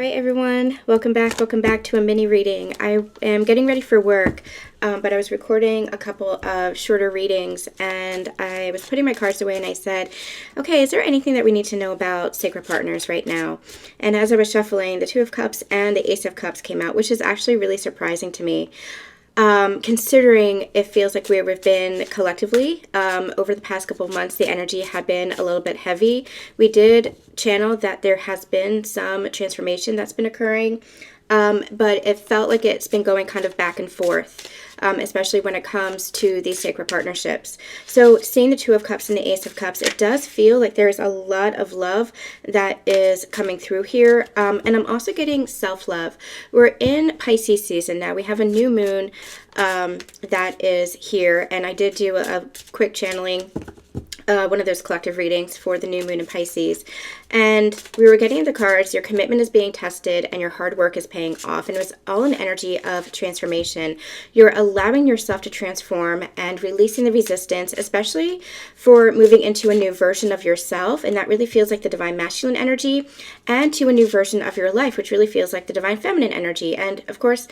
right, everyone, welcome back to a mini reading. I am getting ready for work, but I was recording a couple of shorter readings, and I was putting my cards away, and I said, okay, is there anything that we need to know about sacred partners right now? And as I was shuffling, the Two of Cups and the Ace of Cups came out, which is actually really surprising to me. Considering it feels like we've been collectively, over the past couple of months, the energy had been a little bit heavy. We did channel that there has been some transformation that's been occurring, but it felt like it's been going kind of back and forth, especially when it comes to these sacred partnerships. So seeing the Two of Cups and the Ace of Cups, it does feel like there's a lot of love that is coming through here. And I'm also getting self-love. We're in Pisces season now. We have a new moon that is here. And I did do a quick channeling, one of those collective readings for the new moon in Pisces, and we were getting the cards, your commitment is being tested and your hard work is paying off, and it was all an energy of transformation. You're allowing yourself to transform and releasing the resistance, especially for moving into a new version of yourself, and that really feels like the divine masculine energy, and to a new version of your life, which really feels like the divine feminine energy. And of course,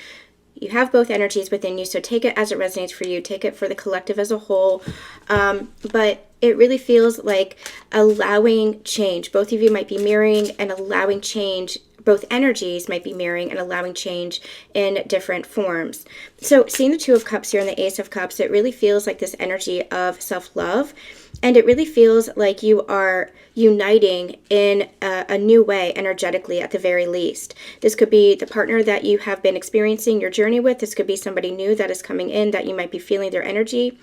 you have both energies within you, so take it as it resonates for you. Take it for the collective as a whole. But it really feels like allowing change. Both of you might be mirroring and allowing change. Both energies might be mirroring and allowing change in different forms. So seeing the Two of Cups here and the Ace of Cups, it really feels like this energy of self-love. And it really feels like you are uniting in a new way, energetically, at the very least. This could be the partner that you have been experiencing your journey with. This could be somebody new that is coming in that you might be feeling their energy.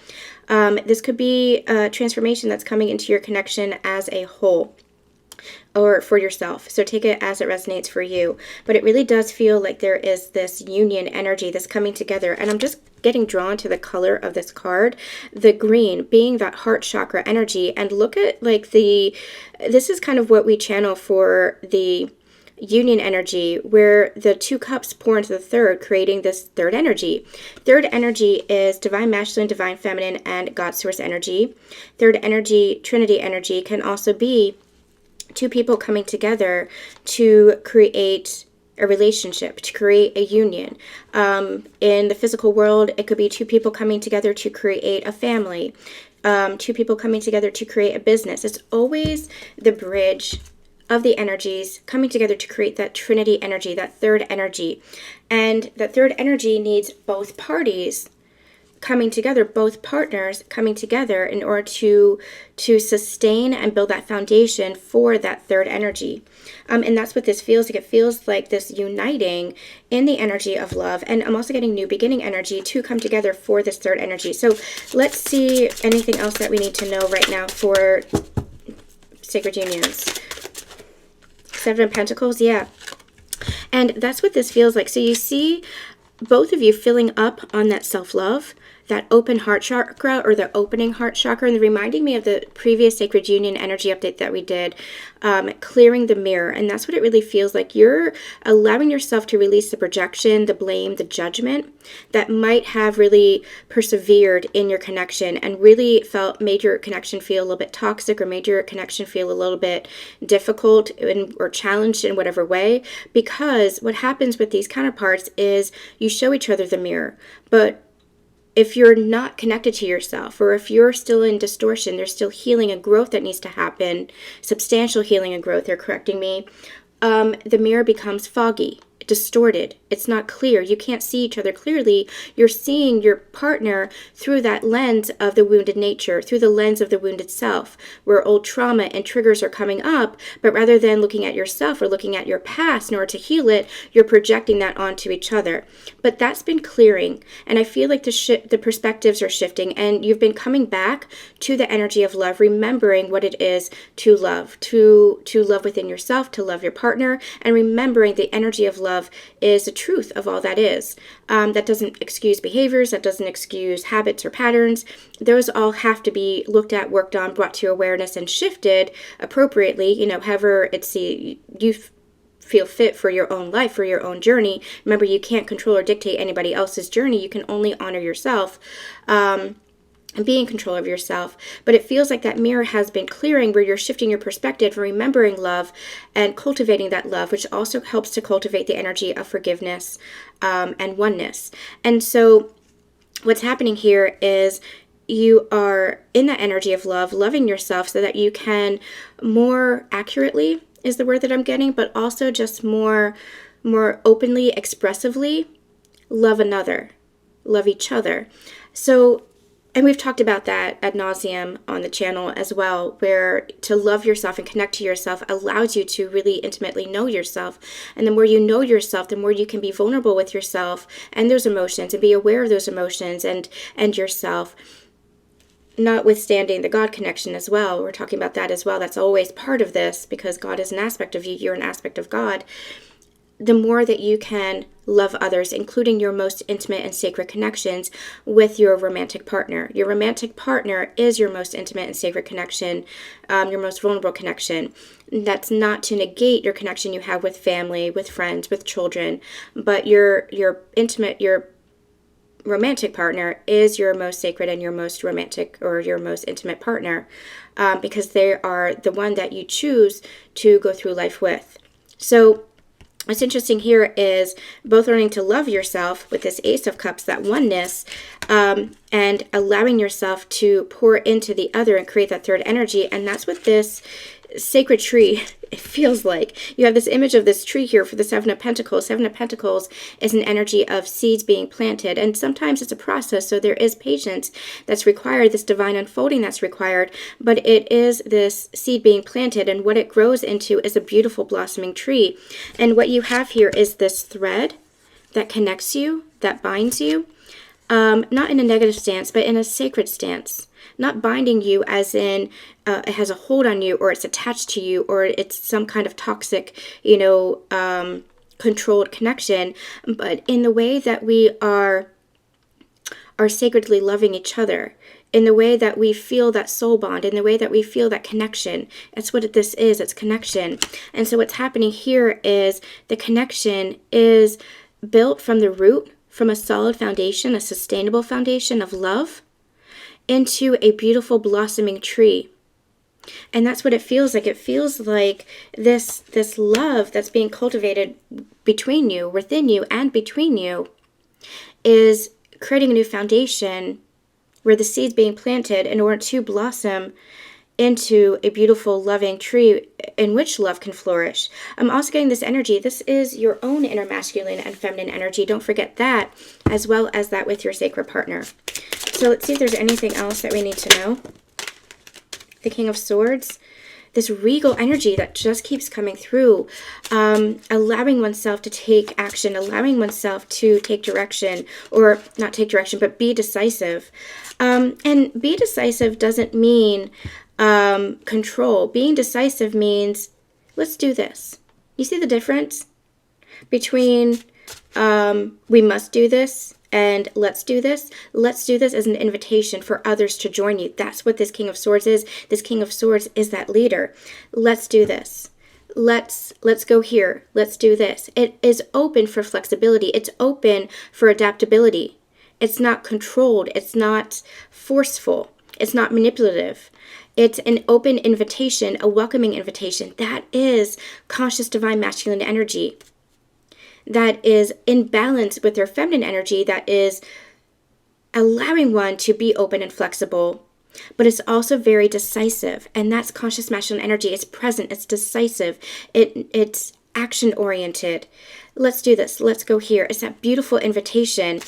This could be a transformation that's coming into your connection as a whole, or for yourself. So take it as it resonates for you. But it really does feel like there is this union energy that's coming together. And I'm just getting drawn to the color of this card, the green being that heart chakra energy. And look at like this is kind of what we channel for the union energy, where the two cups pour into the third, creating this third energy. Third energy is divine masculine, divine feminine, and God source energy. Third energy, Trinity energy, can also be two people coming together to create a relationship, to create a union. In the physical world, it could be two people coming together to create a family, two people coming together to create a business. It's always the bridge of the energies coming together to create that Trinity energy, that third energy. And that third energy needs both parties coming together, both partners coming together in order to sustain and build that foundation for that third energy. And that's what this feels like. It feels like this uniting in the energy of love. And I'm also getting new beginning energy to come together for this third energy. So let's see anything else that we need to know right now for sacred unions. Seven of Pentacles, yeah. And that's what this feels like. So you see both of you filling up on that self-love, that open heart chakra, or the opening heart chakra, and reminding me of the previous Sacred Union energy update that we did, clearing the mirror. And that's what it really feels like. You're allowing yourself to release the projection, the blame, the judgment that might have really persevered in your connection and really made your connection feel a little bit toxic, or made your connection feel a little bit difficult or challenged in whatever way. Because what happens with these counterparts is you show each other the mirror, but if you're not connected to yourself, or if you're still in distortion, there's still healing and growth that needs to happen, substantial healing and growth, they're correcting me, the mirror becomes foggy, distorted. It's not clear. You can't see each other clearly. You're seeing your partner through that lens of the wounded nature, through the lens of the wounded self, where old trauma and triggers are coming up. But rather than looking at yourself or looking at your past in order to heal it, you're projecting that onto each other. But that's been clearing. And I feel like the perspectives are shifting, and you've been coming back to the energy of love, remembering what it is to love, to love within yourself, to love your partner, and remembering the energy of love is the truth of all that is. That doesn't excuse behaviors, that doesn't excuse habits or patterns. Those all have to be looked at, worked on, brought to awareness, and shifted appropriately, however you feel fit for your own life, for your own journey. Remember, you can't control or dictate anybody else's journey. You can only honor yourself. and be in control of yourself. But it feels like that mirror has been clearing, where you're shifting your perspective, remembering love and cultivating that love, which also helps to cultivate the energy of forgiveness and oneness. And so what's happening here is you are in that energy of love, loving yourself so that you can more accurately, is the word that I'm getting, but also just more openly, expressively love another, love each other. So, and we've talked about that ad nauseum on the channel as well, where to love yourself and connect to yourself allows you to really intimately know yourself. And the more you know yourself, the more you can be vulnerable with yourself and those emotions, and be aware of those emotions and yourself. Notwithstanding the God connection as well. We're talking about that as well. That's always part of this, because God is an aspect of you. You're an aspect of God. The more that you can love others, including your most intimate and sacred connections with your romantic partner. Your romantic partner is your most intimate and sacred connection, your most vulnerable connection. That's not to negate your connection you have with family, with friends, with children, but your romantic partner is your most sacred and your most romantic, or your most intimate partner, because they are the one that you choose to go through life with. So what's interesting here is both learning to love yourself with this Ace of Cups, that oneness, and allowing yourself to pour into the other and create that third energy. And that's what this sacred tree, it feels like. You have this image of this tree here for the Seven of Pentacles. Seven of Pentacles is an energy of seeds being planted, and sometimes it's a process, so there is patience that's required, this divine unfolding that's required, but it is this seed being planted, and what it grows into is a beautiful blossoming tree. And what you have here is this thread that connects you, that binds you, not in a negative stance, but in a sacred stance. Not binding you as in it has a hold on you, or it's attached to you, or it's some kind of toxic, controlled connection, but in the way that we are sacredly loving each other, in the way that we feel that soul bond, in the way that we feel that connection. That's what this is, it's connection. And so what's happening here is the connection is built from the root, from a solid foundation, a sustainable foundation of love, into a beautiful blossoming tree. And that's what it feels like. It feels like this love that's being cultivated between you, within you, and between you is creating a new foundation where the seed's being planted in order to blossom into a beautiful, loving tree in which love can flourish. I'm also getting this energy. This is your own inner masculine and feminine energy. Don't forget that, as well as that with your sacred partner. So let's see if there's anything else that we need to know. The King of Swords, this regal energy that just keeps coming through, allowing oneself to take action, allowing oneself to take direction, or not take direction, but be decisive. And be decisive doesn't mean control. Being decisive means, let's do this. You see the difference between we must do this and let's do this? Let's do this as an invitation for others to join you. That's what this King of Swords is. This King of Swords is that leader. Let's do this. Let's go here. Let's do this. It is open for flexibility. It's open for adaptability. It's not controlled. It's not forceful. It's not manipulative. It's an open invitation, a welcoming invitation. That is conscious divine masculine energy. That is in balance with their feminine energy, that is allowing one to be open and flexible, but it's also very decisive. And that's conscious masculine energy. It's present, it's decisive, it's action-oriented. Let's do this, let's go here. It's that beautiful invitation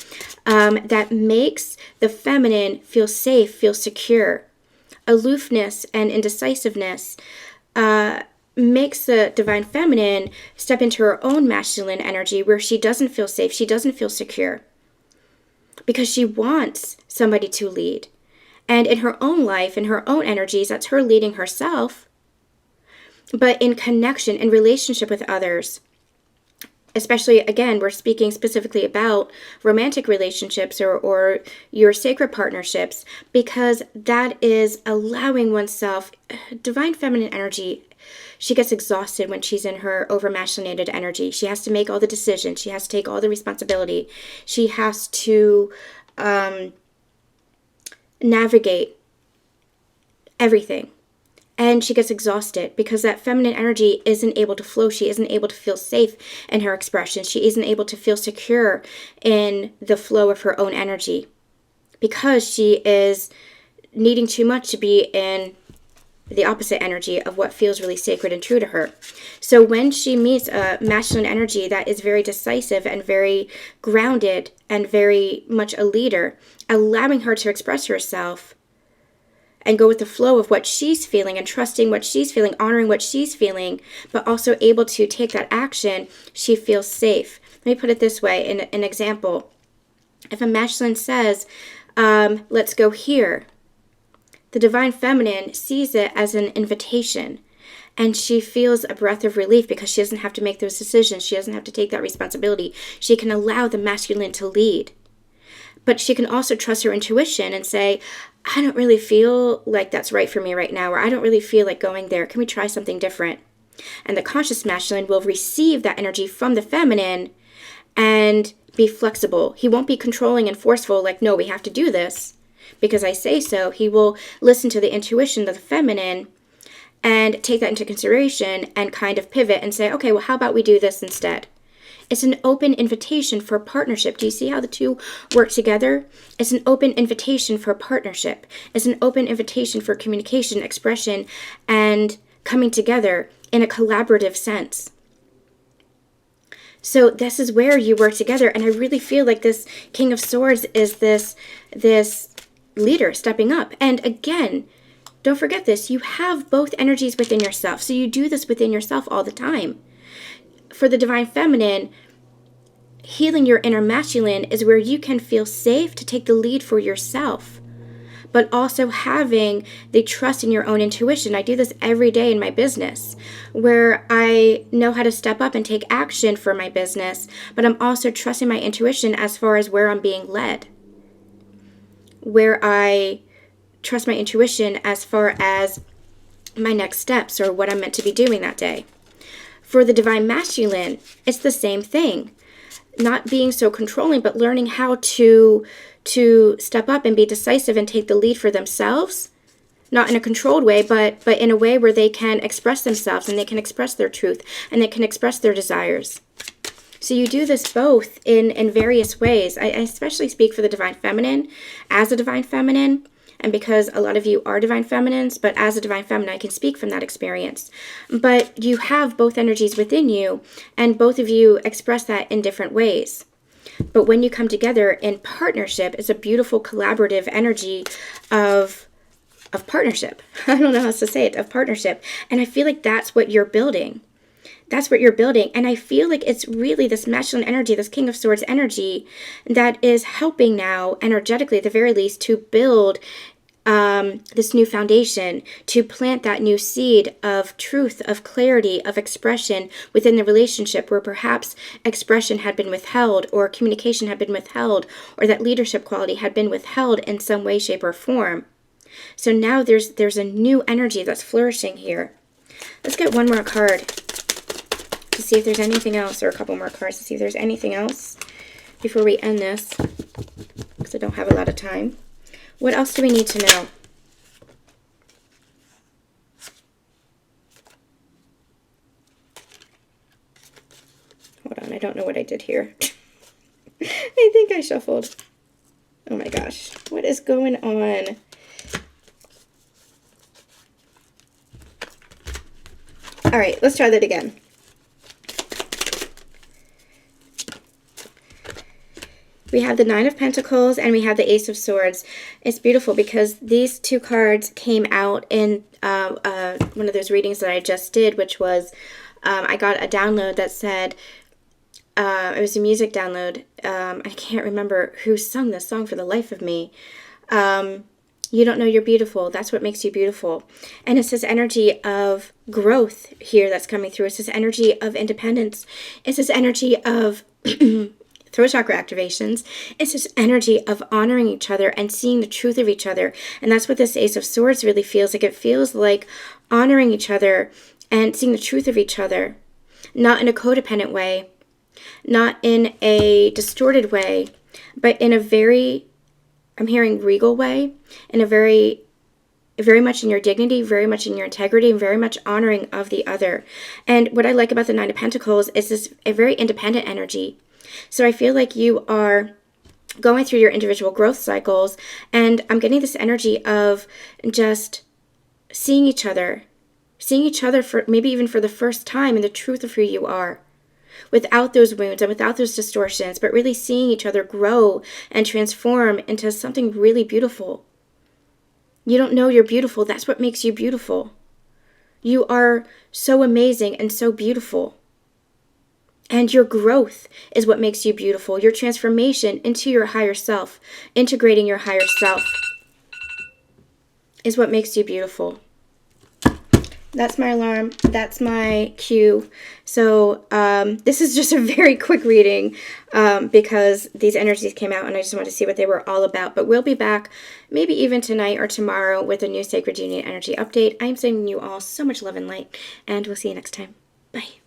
that makes the feminine feel safe, feel secure. Aloofness and indecisiveness makes the divine feminine step into her own masculine energy, where she doesn't feel safe, she doesn't feel secure, because she wants somebody to lead. And in her own life, in her own energies, that's her leading herself, but in connection, in relationship with others. Especially, again, we're speaking specifically about romantic relationships or your sacred partnerships, because that is allowing oneself, divine feminine energy. She gets exhausted when she's in her over-masculinated energy. She has to make all the decisions. She has to take all the responsibility. She has to navigate everything. And she gets exhausted because that feminine energy isn't able to flow. She isn't able to feel safe in her expression. She isn't able to feel secure in the flow of her own energy because she is needing too much to be in the opposite energy of what feels really sacred and true to her. So when she meets a masculine energy that is very decisive and very grounded and very much a leader, allowing her to express herself and go with the flow of what she's feeling and trusting what she's feeling, honoring what she's feeling, but also able to take that action, she feels safe. Let me put it this way, in an example. If a masculine says, let's go here, the divine feminine sees it as an invitation, and she feels a breath of relief because she doesn't have to make those decisions. She doesn't have to take that responsibility. She can allow the masculine to lead. But she can also trust her intuition and say, I don't really feel like that's right for me right now, or I don't really feel like going there. Can we try something different? And the conscious masculine will receive that energy from the feminine and be flexible. He won't be controlling and forceful, like, no, we have to do this because I say so. He will listen to the intuition of the feminine and take that into consideration and kind of pivot and say, okay, well, how about we do this instead? It's an open invitation for partnership. Do you see how the two work together? It's an open invitation for partnership. It's an open invitation for communication, expression, and coming together in a collaborative sense. So this is where you work together. And I really feel like this King of Swords is this leader stepping up. And again, don't forget this. You have both energies within yourself. So you do this within yourself all the time. For the divine feminine, healing your inner masculine is where you can feel safe to take the lead for yourself, but also having the trust in your own intuition. I do this every day in my business, where I know how to step up and take action for my business, but I'm also trusting my intuition as far as where I'm being led, where I trust my intuition as far as my next steps or what I'm meant to be doing that day. For the divine masculine, it's the same thing. Not being so controlling, but learning how to step up and be decisive and take the lead for themselves. Not in a controlled way, but in a way where they can express themselves and they can express their truth and they can express their desires. So you do this both in various ways. I especially speak for the divine feminine as a divine feminine. And because a lot of you are divine feminines, but as a divine feminine, I can speak from that experience. But you have both energies within you, and both of you express that in different ways. But when you come together in partnership, it's a beautiful collaborative energy of partnership. I don't know how else to say it, of partnership. And I feel like that's what you're building. That's what you're building. And I feel like it's really this masculine energy, this King of Swords energy, that is helping now, energetically at the very least, to build this new foundation, to plant that new seed of truth, of clarity, of expression within the relationship where perhaps expression had been withheld or communication had been withheld or that leadership quality had been withheld in some way, shape, or form. So now there's a new energy that's flourishing here. Let's get one more card to see if there's anything else, or a couple more cards to see if there's anything else before we end this, because I don't have a lot of time. What else do we need to know? Hold on, I don't know what I did here. I think I shuffled. Oh my gosh, what is going on? All right, let's try that again. We have the Nine of Pentacles and we have the Ace of Swords. It's beautiful because these two cards came out in one of those readings that I just did, which was, I got a download that said, it was a music download. I can't remember who sung this song for the life of me. You don't know you're beautiful. That's what makes you beautiful. And it's this energy of growth here that's coming through. It's this energy of independence. It's this energy of throat chakra activations. It's this energy of honoring each other and seeing the truth of each other. And that's what this Ace of Swords really feels like. It feels like honoring each other and seeing the truth of each other. Not in a codependent way, not in a distorted way, but in a very I'm hearing regal way, in a very much in your dignity, very much in your integrity, and very much honoring of the other. And what I like about the Nine of Pentacles is this a very independent energy. So I feel like you are going through your individual growth cycles, and I'm getting this energy of just seeing each other for maybe even for the first time in the truth of who you are, without those wounds and without those distortions, but really seeing each other grow and transform into something really beautiful. You don't know you're beautiful. That's what makes you beautiful. You are so amazing and so beautiful. And your growth is what makes you beautiful. Your transformation into your higher self, integrating your higher self, is what makes you beautiful. That's my alarm. That's my cue. So this is just a very quick reading because these energies came out and I just wanted to see what they were all about. But we'll be back maybe even tonight or tomorrow with a new Sacred Union Energy update. I'm sending you all so much love and light, and we'll see you next time. Bye.